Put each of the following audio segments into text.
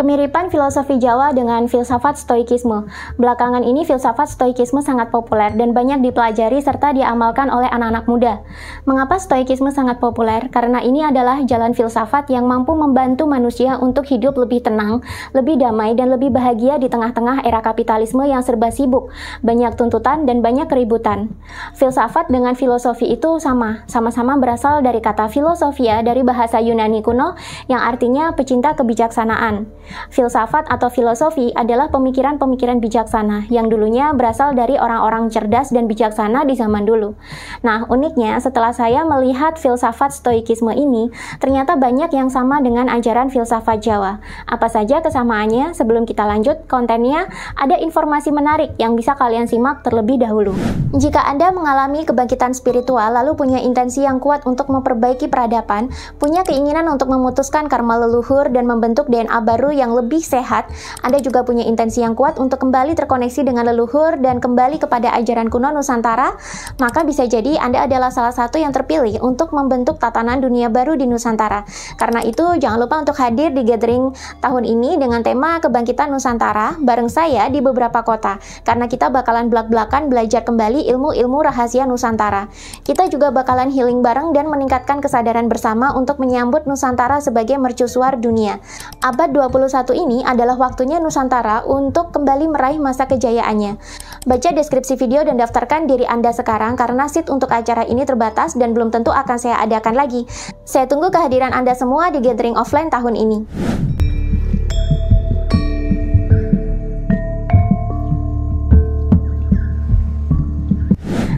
Kemiripan filosofi Jawa dengan filsafat Stoikisme. Belakangan ini filsafat Stoikisme sangat populer dan banyak dipelajari serta diamalkan oleh anak-anak muda. Mengapa Stoikisme sangat populer? Karena ini adalah jalan filsafat yang mampu membantu manusia untuk hidup lebih tenang, lebih damai, dan lebih bahagia di tengah-tengah era kapitalisme yang serba sibuk, banyak tuntutan, dan banyak keributan. Filsafat dengan filosofi itu sama-sama berasal dari kata filosofia dari bahasa Yunani kuno yang artinya pecinta kebijaksanaan. Filsafat atau filosofi adalah pemikiran-pemikiran bijaksana yang dulunya berasal dari orang-orang cerdas dan bijaksana di zaman dulu. Nah, uniknya setelah saya melihat filsafat Stoikisme ini, ternyata banyak yang sama dengan ajaran filsafat Jawa. Apa saja kesamaannya? Sebelum kita lanjut kontennya, ada informasi menarik yang bisa kalian simak terlebih dahulu. Jika Anda mengalami kebangkitan spiritual lalu punya intensi yang kuat untuk memperbaiki peradaban, punya keinginan untuk memutuskan karma leluhur dan membentuk DNA baru yang lebih sehat, Anda juga punya intensi yang kuat untuk kembali terkoneksi dengan leluhur dan kembali kepada ajaran kuno Nusantara, maka bisa jadi Anda adalah salah satu yang terpilih untuk membentuk tatanan dunia baru di Nusantara. Karena itu, jangan lupa untuk hadir di gathering tahun ini dengan tema Kebangkitan Nusantara bareng saya di beberapa kota, karena kita bakalan belak-belakan belajar kembali ilmu-ilmu rahasia Nusantara. Kita juga bakalan healing bareng dan meningkatkan kesadaran bersama untuk menyambut Nusantara sebagai mercusuar dunia. Abad 21 ini adalah waktunya Nusantara untuk kembali meraih masa kejayaannya. Baca deskripsi video dan daftarkan diri Anda sekarang karena seat untuk acara ini terbatas dan belum tentu akan saya adakan lagi. Saya tunggu kehadiran Anda semua di gathering offline tahun ini.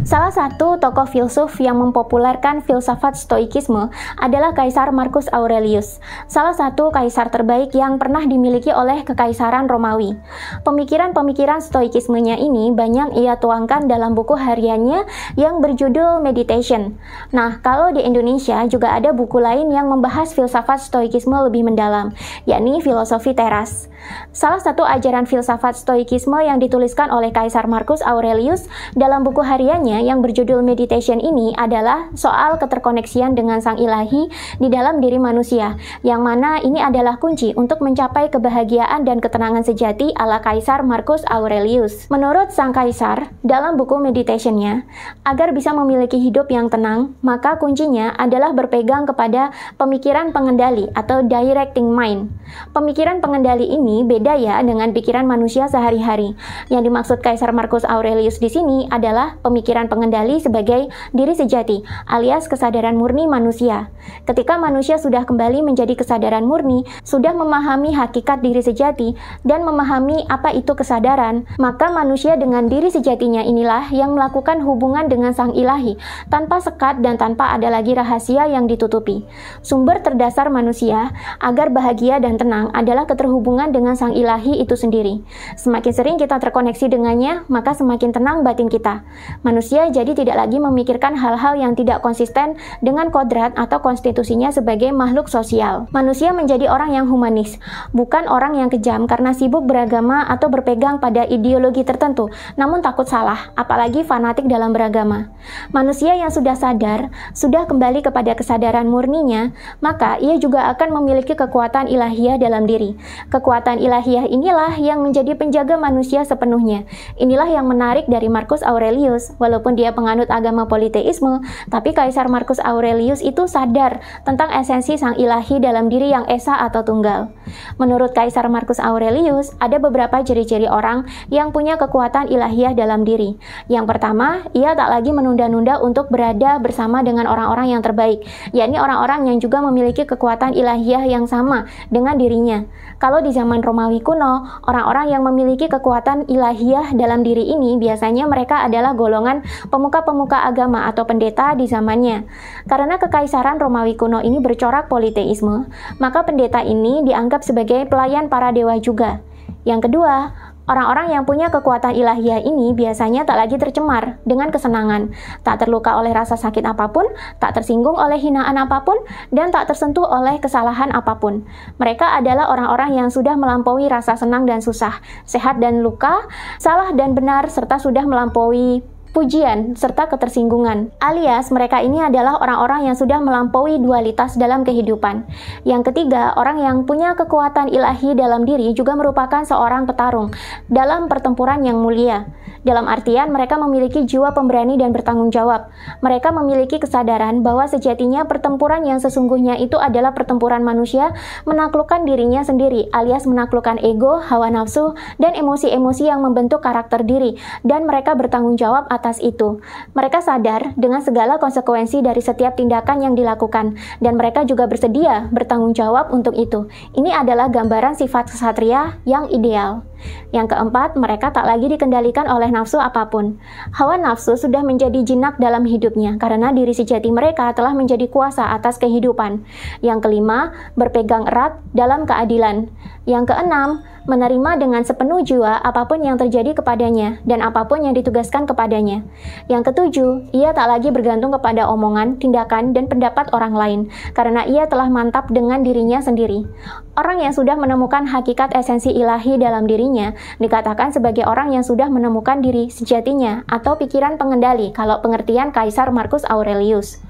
Salah satu tokoh filsuf yang mempopulerkan filsafat Stoikisme adalah Kaisar Marcus Aurelius, salah satu kaisar terbaik yang pernah dimiliki oleh Kekaisaran Romawi. Pemikiran-pemikiran Stoikismenya ini banyak ia tuangkan dalam buku hariannya yang berjudul Meditation. Nah, kalau di Indonesia juga ada buku lain yang membahas filsafat Stoikisme lebih mendalam, yakni Filosofi Teras. Salah satu ajaran filsafat Stoikisme yang dituliskan oleh Kaisar Marcus Aurelius dalam buku hariannya yang berjudul Meditation ini adalah soal keterkoneksian dengan Sang Ilahi di dalam diri manusia, yang mana ini adalah kunci untuk mencapai kebahagiaan dan ketenangan sejati ala Kaisar Marcus Aurelius. Menurut Sang Kaisar, dalam buku Meditation-nya, agar bisa memiliki hidup yang tenang, maka kuncinya adalah berpegang kepada pemikiran pengendali atau directing mind. Pemikiran pengendali ini beda ya dengan pikiran manusia sehari-hari. Yang dimaksud Kaisar Marcus Aurelius di sini adalah pemikiran pengendali sebagai diri sejati, alias kesadaran murni manusia. Ketika manusia sudah kembali menjadi kesadaran murni, sudah memahami hakikat diri sejati, dan memahami apa itu kesadaran, maka manusia dengan diri sejatinya inilah yang melakukan hubungan dengan Sang Ilahi, tanpa sekat dan tanpa ada lagi rahasia yang ditutupi. Sumber terdasar manusia agar bahagia dan tenang adalah keterhubungan dengan Sang Ilahi itu sendiri. Semakin sering kita terkoneksi dengannya, maka semakin tenang batin kita. Manusia jadi tidak lagi memikirkan hal-hal yang tidak konsisten dengan kodrat atau konstitusinya sebagai makhluk sosial. Manusia menjadi orang yang humanis, bukan orang yang kejam karena sibuk beragama atau berpegang pada ideologi tertentu, namun takut salah, apalagi fanatik dalam beragama. Manusia yang sudah sadar, sudah kembali kepada kesadaran murninya, maka ia juga akan memiliki kekuatan ilahiyah dalam diri. Kekuatan ilahiyah inilah yang menjadi penjaga manusia sepenuhnya. Inilah yang menarik dari Marcus Aurelius. Walaupun dia penganut agama politeisme, tapi Kaisar Marcus Aurelius itu sadar tentang esensi Sang Ilahi dalam diri yang esa atau tunggal. Menurut Kaisar Marcus Aurelius, ada beberapa ciri-ciri orang yang punya kekuatan ilahiyah dalam diri. Yang pertama, ia tak lagi menunda-nunda untuk berada bersama dengan orang-orang yang terbaik, yakni orang-orang yang juga memiliki kekuatan ilahiyah yang sama dengan dirinya. Kalau di zaman Romawi kuno, orang-orang yang memiliki kekuatan ilahiyah dalam diri ini biasanya mereka adalah golongan pemuka-pemuka agama atau pendeta di zamannya. Karena kekaisaran Romawi kuno ini bercorak politeisme, maka pendeta ini dianggap sebagai pelayan para dewa juga. Yang kedua, orang-orang yang punya kekuatan ilahiyah ini biasanya tak lagi tercemar dengan kesenangan, tak terluka oleh rasa sakit apapun, tak tersinggung oleh hinaan apapun, dan tak tersentuh oleh kesalahan apapun. Mereka adalah orang-orang yang sudah melampaui rasa senang dan susah, sehat dan luka, salah dan benar, serta sudah melampaui pujian, serta ketersinggungan. Alias, mereka ini adalah orang-orang yang sudah melampaui dualitas dalam kehidupan. Yang ketiga, orang yang punya kekuatan ilahi dalam diri juga merupakan seorang petarung dalam pertempuran yang mulia. Dalam artian, mereka memiliki jiwa pemberani dan bertanggung jawab. Mereka memiliki kesadaran bahwa sejatinya pertempuran yang sesungguhnya itu adalah pertempuran manusia menaklukkan dirinya sendiri, alias menaklukkan ego, hawa nafsu, dan emosi-emosi yang membentuk karakter diri, dan mereka bertanggung jawab atas itu. Mereka sadar dengan segala konsekuensi dari setiap tindakan yang dilakukan, dan mereka juga bersedia bertanggung jawab untuk itu. Ini adalah gambaran sifat ksatria yang ideal. Yang keempat, mereka tak lagi dikendalikan oleh nafsu apapun. Hawa nafsu sudah menjadi jinak dalam hidupnya karena diri sejati mereka telah menjadi kuasa atas kehidupan. Yang kelima, berpegang erat dalam keadilan. Yang keenam, menerima dengan sepenuh jiwa apapun yang terjadi kepadanya dan apapun yang ditugaskan kepadanya. Yang ketujuh, ia tak lagi bergantung kepada omongan, tindakan, dan pendapat orang lain karena ia telah mantap dengan dirinya sendiri. Orang yang sudah menemukan hakikat esensi ilahi dalam dirinya dikatakan sebagai orang yang sudah menemukan diri sejatinya atau pikiran pengendali kalau pengertian Kaisar Marcus Aurelius.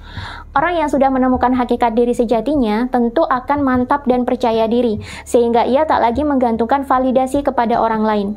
Orang yang sudah menemukan hakikat diri sejatinya tentu akan mantap dan percaya diri, sehingga ia tak lagi menggantungkan validasi kepada orang lain.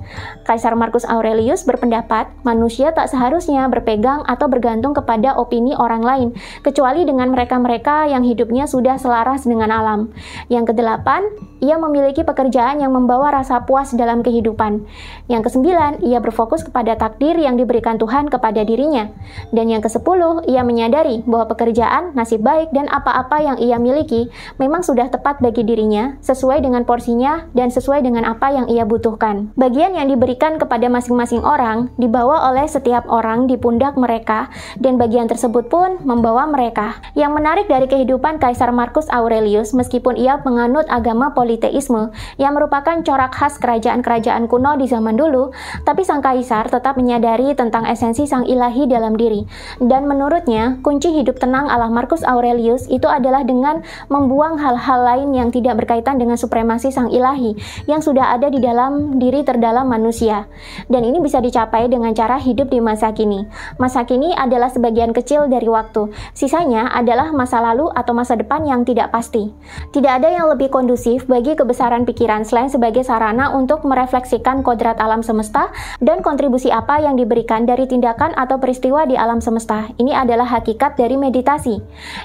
Kaisar Marcus Aurelius berpendapat, manusia tak seharusnya berpegang atau bergantung kepada opini orang lain, kecuali dengan mereka-mereka yang hidupnya sudah selaras dengan alam. Yang kedelapan, ia memiliki pekerjaan yang membawa rasa puas dalam kehidupan. Yang kesembilan, ia berfokus kepada takdir yang diberikan Tuhan kepada dirinya. Dan yang kesepuluh, ia menyadari bahwa pekerjaan, nasib baik, dan apa-apa yang ia miliki memang sudah tepat bagi dirinya, sesuai dengan porsinya dan sesuai dengan apa yang ia butuhkan. Bagian yang diberikan kepada masing-masing orang dibawa oleh setiap orang di pundak mereka, dan bagian tersebut pun membawa mereka. Yang menarik dari kehidupan Kaisar Marcus Aurelius, meskipun ia menganut agama politeisme yang merupakan corak khas kerajaan-kerajaan kuno di zaman dulu, tapi sang kaisar tetap menyadari tentang esensi sang ilahi dalam diri. Dan menurutnya, kunci hidup tenang ala Marcus Aurelius itu adalah dengan membuang hal-hal lain yang tidak berkaitan dengan supremasi sang ilahi yang sudah ada di dalam diri terdalam manusia. Dan ini bisa dicapai dengan cara hidup di masa kini. Masa kini adalah sebagian kecil dari waktu. Sisanya adalah masa lalu atau masa depan yang tidak pasti. Tidak ada yang lebih kondusif bagi kebesaran pikiran selain sebagai sarana untuk merefleksikan kodrat alam semesta dan kontribusi apa yang diberikan dari tindakan atau peristiwa di alam semesta. Ini adalah hakikat dari meditasi.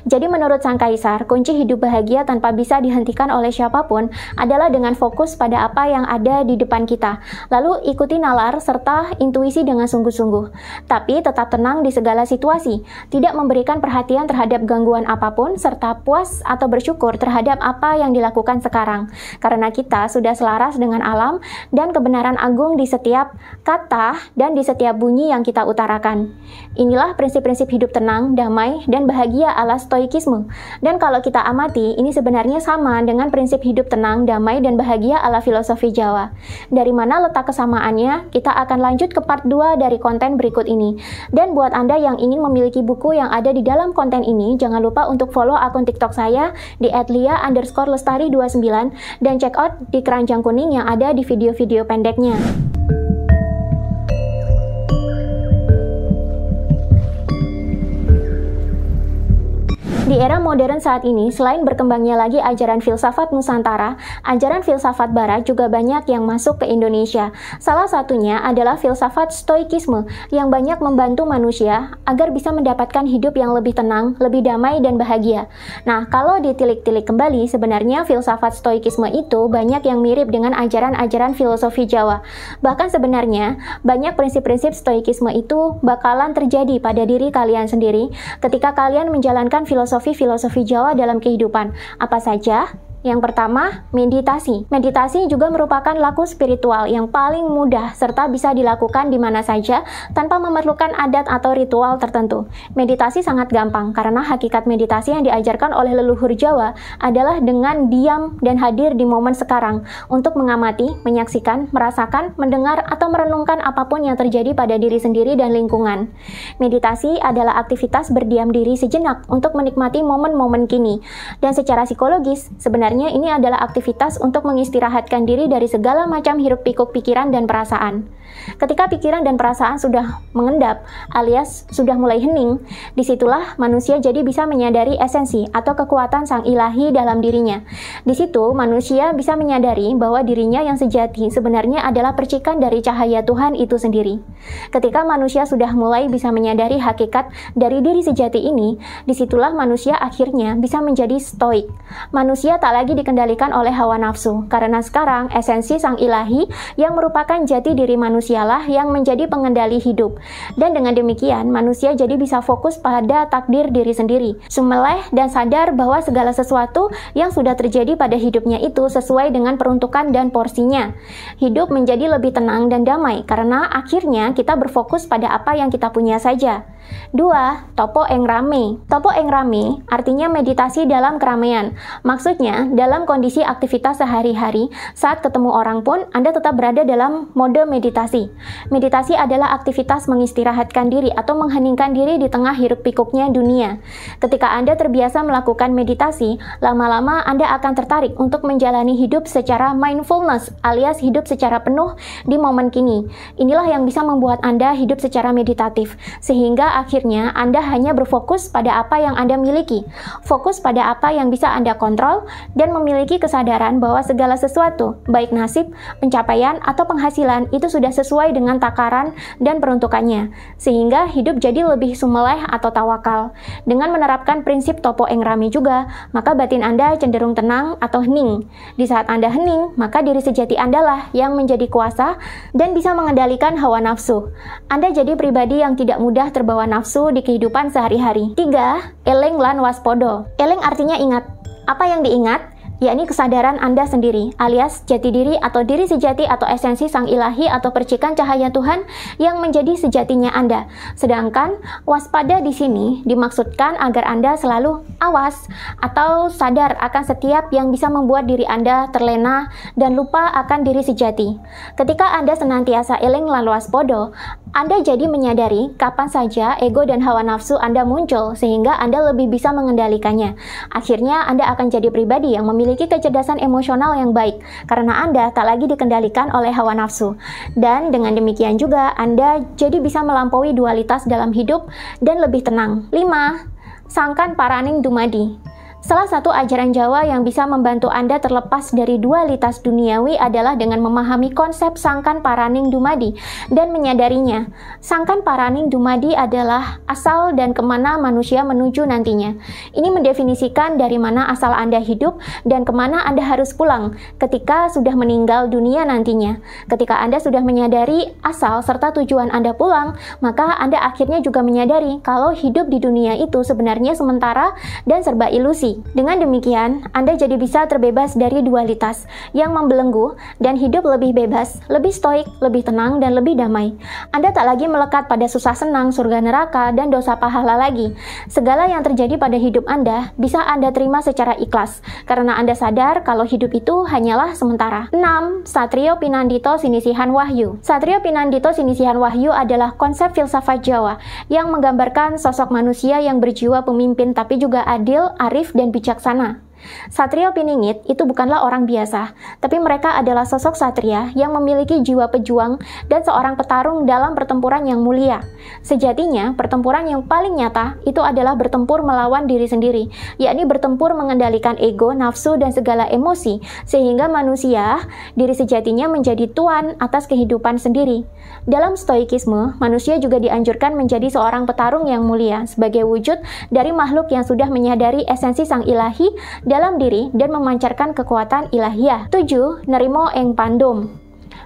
Jadi menurut sang kaisar, kunci hidup bahagia tanpa bisa dihentikan oleh siapapun adalah dengan fokus pada apa yang ada di depan kita, lalu ikuti nalar serta intuisi dengan sungguh-sungguh. Tapi tetap tenang di segala situasi, tidak memberikan perhatian terhadap gangguan apapun, serta puas atau bersyukur terhadap apa yang dilakukan sekarang, karena kita sudah selaras dengan alam dan kebenaran agung di setiap kata dan di setiap bunyi yang kita utarakan. Inilah prinsip-prinsip hidup tenang, damai, dan bahagia ala stoikisme. Dan kalau kita amati, ini sebenarnya sama dengan prinsip hidup tenang, damai, dan bahagia ala filosofi Jawa. Dari mana letak kesamaannya? Kita akan lanjut ke part 2 dari konten berikut ini. Dan buat Anda yang ingin memiliki buku yang ada di dalam konten ini, jangan lupa untuk follow akun TikTok saya di @lia_lestari29 dan check out di keranjang kuning yang ada di video-video pendeknya. Di era modern saat ini, selain berkembangnya lagi ajaran filsafat Nusantara, ajaran filsafat Barat juga banyak yang masuk ke Indonesia. Salah satunya adalah filsafat stoikisme yang banyak membantu manusia agar bisa mendapatkan hidup yang lebih tenang, lebih damai, dan bahagia. Nah, kalau ditilik-tilik kembali, sebenarnya filsafat stoikisme itu banyak yang mirip dengan ajaran-ajaran filosofi Jawa. Bahkan sebenarnya, banyak prinsip-prinsip stoikisme itu bakalan terjadi pada diri kalian sendiri ketika kalian menjalankan filosofi Jawa dalam kehidupan. Apa saja? Yang pertama, meditasi. Meditasi juga merupakan laku spiritual yang paling mudah serta bisa dilakukan di mana saja tanpa memerlukan adat atau ritual tertentu. Meditasi sangat gampang karena hakikat meditasi yang diajarkan oleh leluhur Jawa adalah dengan diam dan hadir di momen sekarang untuk mengamati, menyaksikan, merasakan, mendengar, atau merenungkan apapun yang terjadi pada diri sendiri dan lingkungan. Meditasi adalah aktivitas berdiam diri sejenak untuk menikmati momen-momen kini. Dan secara psikologis, sebenarnya ini adalah aktivitas untuk mengistirahatkan diri dari segala macam hiruk-pikuk pikiran dan perasaan. Ketika pikiran dan perasaan sudah mengendap alias sudah mulai hening, disitulah manusia jadi bisa menyadari esensi atau kekuatan sang ilahi dalam dirinya. Di situ manusia bisa menyadari bahwa dirinya yang sejati sebenarnya adalah percikan dari cahaya Tuhan itu sendiri. Ketika manusia sudah mulai bisa menyadari hakikat dari diri sejati ini, disitulah manusia akhirnya bisa menjadi stoik. Manusia tak lagi dikendalikan oleh hawa nafsu, karena sekarang esensi sang ilahi yang merupakan jati diri manusialah yang menjadi pengendali hidup. Dan dengan demikian, manusia jadi bisa fokus pada takdir diri sendiri, sumeleh dan sadar bahwa segala sesuatu yang sudah terjadi pada hidupnya itu sesuai dengan peruntukan dan porsinya. Hidup menjadi lebih tenang dan damai karena akhirnya kita berfokus pada apa yang kita punya saja. 2. Topo eng rame. Topo eng rame artinya meditasi dalam keramaian. Maksudnya, dalam kondisi aktivitas sehari-hari, saat ketemu orang pun, Anda tetap berada dalam mode meditasi. Meditasi adalah aktivitas mengistirahatkan diri atau mengheningkan diri di tengah hiruk-pikuknya dunia. Ketika Anda terbiasa melakukan meditasi, lama-lama Anda akan tertarik untuk menjalani hidup secara mindfulness alias hidup secara penuh di momen kini. Inilah yang bisa membuat Anda hidup secara meditatif, sehingga akhirnya Anda hanya berfokus pada apa yang Anda miliki, fokus pada apa yang bisa Anda kontrol, dan memiliki kesadaran bahwa segala sesuatu, baik nasib, pencapaian, atau penghasilan itu sudah sesuai dengan takaran dan peruntukannya, sehingga hidup jadi lebih sumeleh atau tawakal. Dengan menerapkan prinsip topo eng rame juga, maka batin Anda cenderung tenang atau hening. Di saat Anda hening, maka diri sejati Anda lah yang menjadi kuasa dan bisa mengendalikan hawa nafsu. Anda jadi pribadi yang tidak mudah terbawa nafsu di kehidupan sehari-hari. 3. Eleng lan waspodo. Eleng artinya ingat. Apa yang diingat? Yakni kesadaran Anda sendiri, alias jati diri atau diri sejati atau esensi sang ilahi atau percikan cahaya Tuhan yang menjadi sejatinya Anda. Sedangkan waspada di sini dimaksudkan agar Anda selalu awas atau sadar akan setiap yang bisa membuat diri Anda terlena dan lupa akan diri sejati. Ketika Anda senantiasa eling lan waspodo, Anda jadi menyadari kapan saja ego dan hawa nafsu Anda muncul sehingga Anda lebih bisa mengendalikannya. Akhirnya Anda akan jadi pribadi yang memiliki kecerdasan emosional yang baik karena Anda tak lagi dikendalikan oleh hawa nafsu. Dan dengan demikian juga Anda jadi bisa melampaui dualitas dalam hidup dan lebih tenang. 5. Sangkan paraning dumadi. Salah satu ajaran Jawa yang bisa membantu Anda terlepas dari dualitas duniawi adalah dengan memahami konsep sangkan paraning dumadi dan menyadarinya. Sangkan paraning dumadi adalah asal dan kemana manusia menuju nantinya. Ini mendefinisikan dari mana asal Anda hidup dan kemana Anda harus pulang ketika sudah meninggal dunia nantinya. Ketika Anda sudah menyadari asal serta tujuan Anda pulang, maka Anda akhirnya juga menyadari kalau hidup di dunia itu sebenarnya sementara dan serba ilusi. Dengan demikian, Anda jadi bisa terbebas dari dualitas yang membelenggu dan hidup lebih bebas, lebih stoik, lebih tenang, dan lebih damai. Anda tak lagi melekat pada susah senang, surga neraka, dan dosa pahala lagi. Segala yang terjadi pada hidup Anda bisa Anda terima secara ikhlas, karena Anda sadar kalau hidup itu hanyalah sementara. 6. Satrio Pinandito Sinisihan Wahyu. Satrio Pinandito Sinisihan Wahyu adalah konsep filsafat Jawa yang menggambarkan sosok manusia yang berjiwa pemimpin tapi juga adil, arif, dan bijaksana. Satrio Piningit itu bukanlah orang biasa, tapi mereka adalah sosok satria yang memiliki jiwa pejuang dan seorang petarung dalam pertempuran yang mulia. Sejatinya, pertempuran yang paling nyata itu adalah bertempur melawan diri sendiri, yakni bertempur mengendalikan ego, nafsu, dan segala emosi, sehingga manusia, diri sejatinya menjadi tuan atas kehidupan sendiri. Dalam stoikisme, manusia juga dianjurkan menjadi seorang petarung yang mulia sebagai wujud dari makhluk yang sudah menyadari esensi sang ilahi dalam diri dan memancarkan kekuatan ilahiyah. 7. Nerimo eng pandom.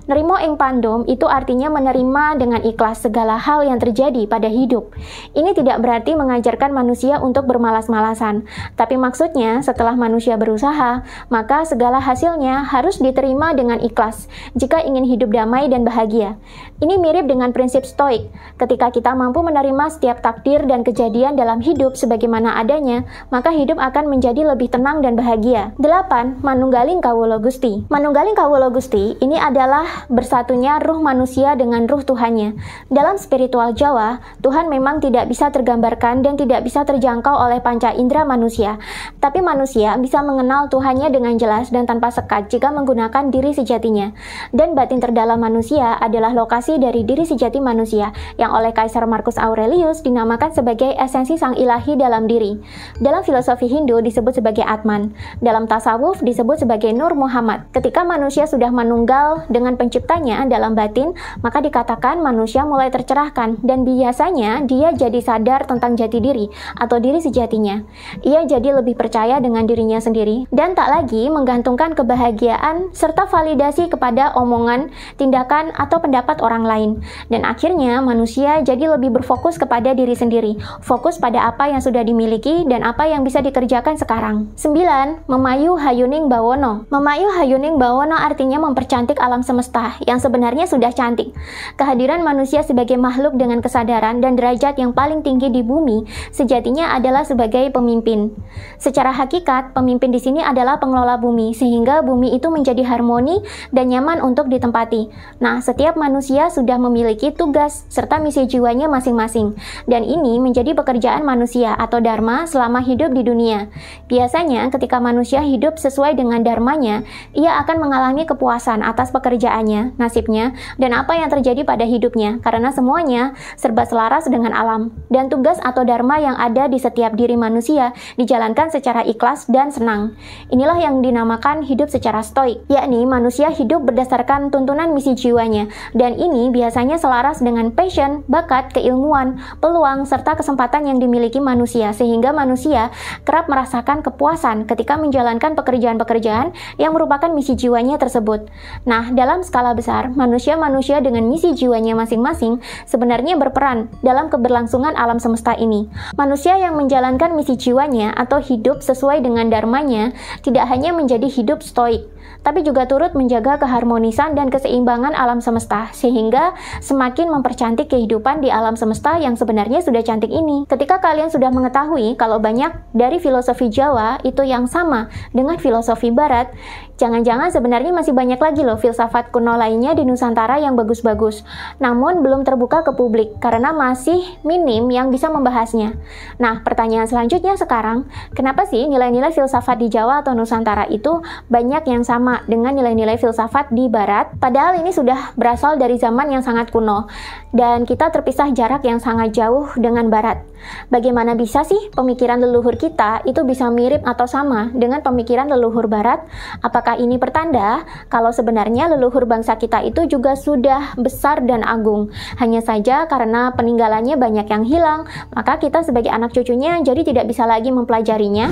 Nerimo ing pandom itu artinya menerima dengan ikhlas segala hal yang terjadi pada hidup. Ini tidak berarti mengajarkan manusia untuk bermalas-malasan, tapi maksudnya setelah manusia berusaha, maka segala hasilnya harus diterima dengan ikhlas jika ingin hidup damai dan bahagia. Ini mirip dengan prinsip stoik. Ketika kita mampu menerima setiap takdir dan kejadian dalam hidup sebagaimana adanya, maka hidup akan menjadi lebih tenang dan bahagia. 8. Manunggaling Kawula Gusti. Manunggaling Kawula Gusti ini adalah adalah bersatunya ruh manusia dengan ruh Tuhannya. Dalam spiritual Jawa, Tuhan memang tidak bisa tergambarkan dan tidak bisa terjangkau oleh panca indera manusia. Tapi manusia bisa mengenal Tuhannya dengan jelas dan tanpa sekat jika menggunakan diri sejatinya. Dan batin terdalam manusia adalah lokasi dari diri sejati manusia, yang oleh Kaisar Marcus Aurelius dinamakan sebagai esensi sang ilahi dalam diri. Dalam filosofi Hindu disebut sebagai Atman. Dalam tasawuf disebut sebagai Nur Muhammad. Ketika manusia sudah menunggal dengan penciptanya dalam batin, maka dikatakan manusia mulai tercerahkan dan biasanya dia jadi sadar tentang jati diri atau diri sejatinya. Ia jadi lebih percaya dengan dirinya sendiri dan tak lagi menggantungkan kebahagiaan serta validasi kepada omongan, tindakan, atau pendapat orang lain. Dan akhirnya manusia jadi lebih berfokus kepada diri sendiri, fokus pada apa yang sudah dimiliki dan apa yang bisa dikerjakan sekarang. 9. Memayu Hayuning Bawono. Memayu Hayuning Bawono artinya mempercantik alam semesta yang sebenarnya sudah cantik. Kehadiran manusia sebagai makhluk dengan kesadaran dan derajat yang paling tinggi di bumi sejatinya adalah sebagai pemimpin. Secara hakikat, pemimpin di sini adalah pengelola bumi sehingga bumi itu menjadi harmoni dan nyaman untuk ditempati. Nah, setiap manusia sudah memiliki tugas serta misi jiwanya masing-masing dan ini menjadi pekerjaan manusia atau dharma selama hidup di dunia. Biasanya ketika manusia hidup sesuai dengan dharmanya, ia akan mengalami kepuasan atas pekerjaannya, nasibnya, dan apa yang terjadi pada hidupnya karena semuanya serba selaras dengan alam. Dan tugas atau dharma yang ada di setiap diri manusia dijalankan secara ikhlas dan senang. Inilah yang dinamakan hidup secara stoik, yakni manusia hidup berdasarkan tuntunan misi jiwanya, dan ini biasanya selaras dengan passion, bakat, keilmuan, peluang, serta kesempatan yang dimiliki manusia, sehingga manusia kerap merasakan kepuasan ketika menjalankan pekerjaan-pekerjaan yang merupakan misi jiwanya tersebut. Nah, dalam skala besar, manusia-manusia dengan misi jiwanya masing-masing sebenarnya berperan dalam keberlangsungan alam semesta ini. Manusia yang menjalankan misi jiwanya atau hidup sesuai dengan dharmanya tidak hanya menjadi hidup stoik, tapi juga turut menjaga keharmonisan dan keseimbangan alam semesta, sehingga semakin mempercantik kehidupan di alam semesta yang sebenarnya sudah cantik ini. Ketika kalian sudah mengetahui kalau banyak dari filosofi Jawa itu yang sama dengan filosofi Barat, jangan-jangan sebenarnya masih banyak lagi loh filsafat kuno lainnya di Nusantara yang bagus-bagus, namun belum terbuka ke publik karena masih minim yang bisa membahasnya. Nah, pertanyaan selanjutnya sekarang, kenapa sih nilai-nilai filsafat di Jawa atau Nusantara itu banyak yang sama dengan nilai-nilai filsafat di Barat? Padahal ini sudah berasal dari zaman yang sangat kuno, dan kita terpisah jarak yang sangat jauh dengan Barat. Bagaimana bisa sih pemikiran leluhur kita itu bisa mirip atau sama dengan pemikiran leluhur Barat? Apakah ini pertanda kalau sebenarnya leluhur bangsa kita itu juga sudah besar dan agung? Hanya saja karena peninggalannya banyak yang hilang, maka kita sebagai anak cucunya jadi tidak bisa lagi mempelajarinya.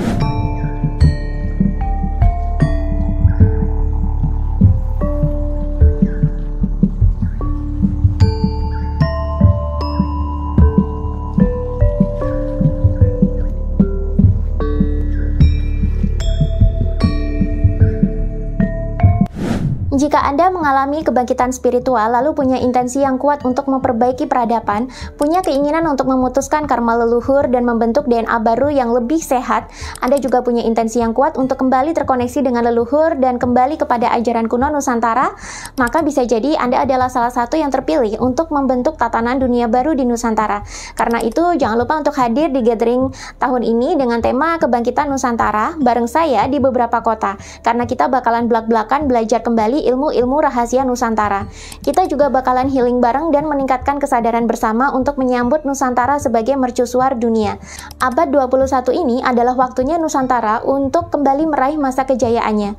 Jika Anda mengalami kebangkitan spiritual lalu punya intensi yang kuat untuk memperbaiki peradaban, punya keinginan untuk memutuskan karma leluhur dan membentuk DNA baru yang lebih sehat, Anda juga punya intensi yang kuat untuk kembali terkoneksi dengan leluhur dan kembali kepada ajaran kuno Nusantara, maka bisa jadi Anda adalah salah satu yang terpilih untuk membentuk tatanan dunia baru di Nusantara. Karena itu, jangan lupa untuk hadir di gathering tahun ini dengan tema Kebangkitan Nusantara bareng saya di beberapa kota, karena kita bakalan belak-belakan belajar kembali ilmu-ilmu rahasia Nusantara. Kita juga bakalan healing bareng dan meningkatkan kesadaran bersama untuk menyambut Nusantara sebagai mercusuar dunia. Abad 21 ini adalah waktunya Nusantara untuk kembali meraih masa kejayaannya.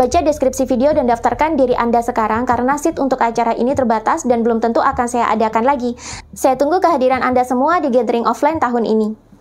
Baca deskripsi video dan daftarkan diri Anda sekarang karena seat untuk acara ini terbatas dan belum tentu akan saya adakan lagi. Saya tunggu kehadiran Anda semua di gathering offline tahun ini.